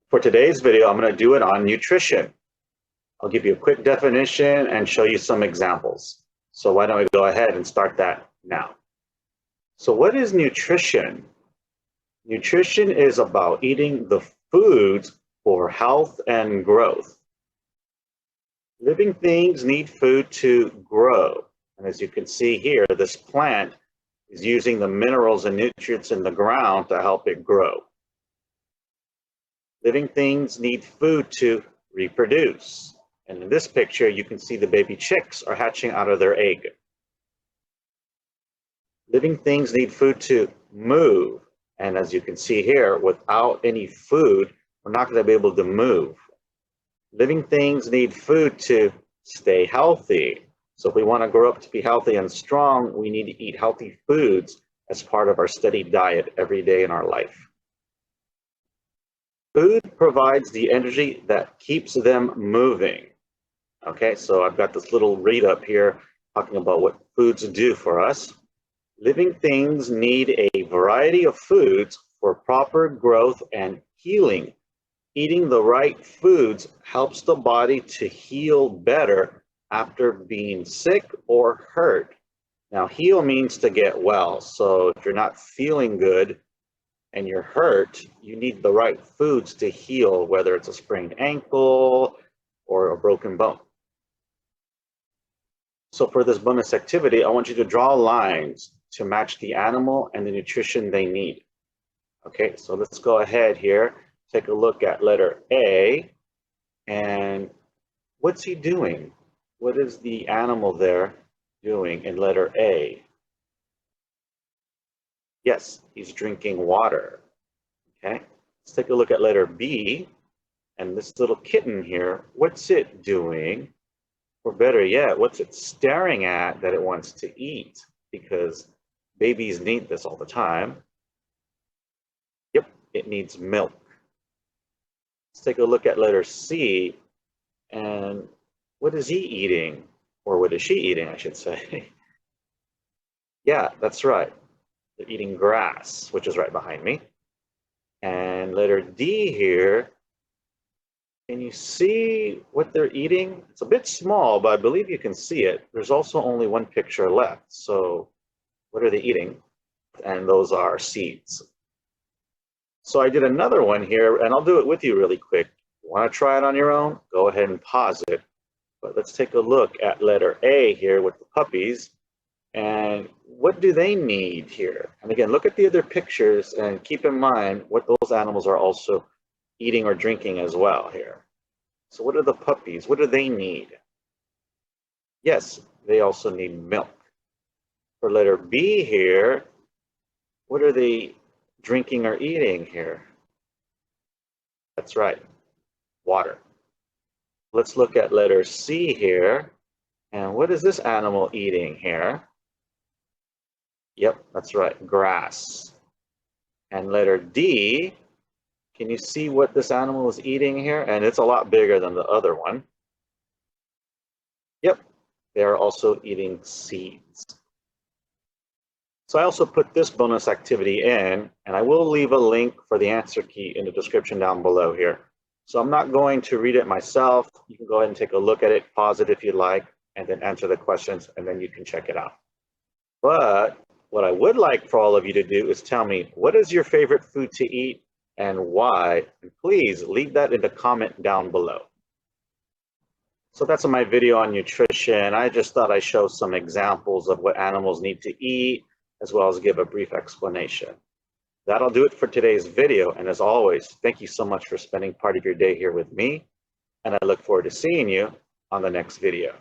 For today's video, I'm going to do it on nutrition. I'll give you a quick definition and show you some examples. So why don't we go ahead and start that now. So what is nutrition? Nutrition is about eating the foods for health and growth. Living things need food to grow. And as you can see here, this plant is using the minerals and nutrients in the ground to help it grow. Living things need food to reproduce. And in this picture, you can see the baby chicks are hatching out of their egg. Living things need food to move. And as you can see here, without any food, we're not going to be able to move. Living things need food to stay healthy. So if we want to grow up to be healthy and strong, we need to eat healthy foods as part of our steady diet every day in our life. Food provides the energy that keeps them moving. Okay, so I've got this little read up here talking about what foods do for us. Living things need a variety of foods for proper growth and healing. Eating the right foods helps the body to heal better after being sick or hurt. Now, heal means to get well. So if you're not feeling good and you're hurt, you need the right foods to heal, whether it's a sprained ankle or a broken bone. So for this bonus activity, I want you to draw lines to match the animal and the nutrition they need. Okay, so let's go ahead here. Take a look at letter A. And what's he doing? What is the animal there doing in letter A? Yes, he's drinking water. Okay, let's take a look at letter B. And this little kitten here, what's it doing? Or better yet, what's it staring at that it wants to eat? Because babies need this all the time. Yep, it needs milk. Let's take a look at letter C. And what is he eating? Or what is she eating, I should say? Yeah, that's right. They're eating grass, which is right behind me. And letter D here, can you see what they're eating? It's a bit small, but I believe you can see it. There's also only one picture left. So what are they eating? And those are seeds. So I did another one here, and I'll do it with you really quick. You want to try it on your own? Go ahead and pause it. But let's take a look at letter A here with the puppies. And what do they need here? And again, look at the other pictures and keep in mind what those animals are also eating or drinking as well here. So what are the puppies? What do they need? Yes, they also need milk. For letter B here, what are they drinking or eating here? That's right, water. Let's look at letter C here. And what is this animal eating here? Yep, that's right, grass. And letter D, can you see what this animal is eating here? And it's a lot bigger than the other one. Yep, they're also eating seeds. So I also put this bonus activity in, and I will leave a link for the answer key in the description down below here. So I'm not going to read it myself. You can go ahead and take a look at it, pause it if you'd like, and then answer the questions, and then you can check it out. But what I would like for all of you to do is tell me, what is your favorite food to eat and why? And please leave that in the comment down below. So that's my video on nutrition. I just thought I'd show some examples of what animals need to eat, as well as give a brief explanation. That'll do it for today's video. And as always, thank you so much for spending part of your day here with me. And I look forward to seeing you on the next video.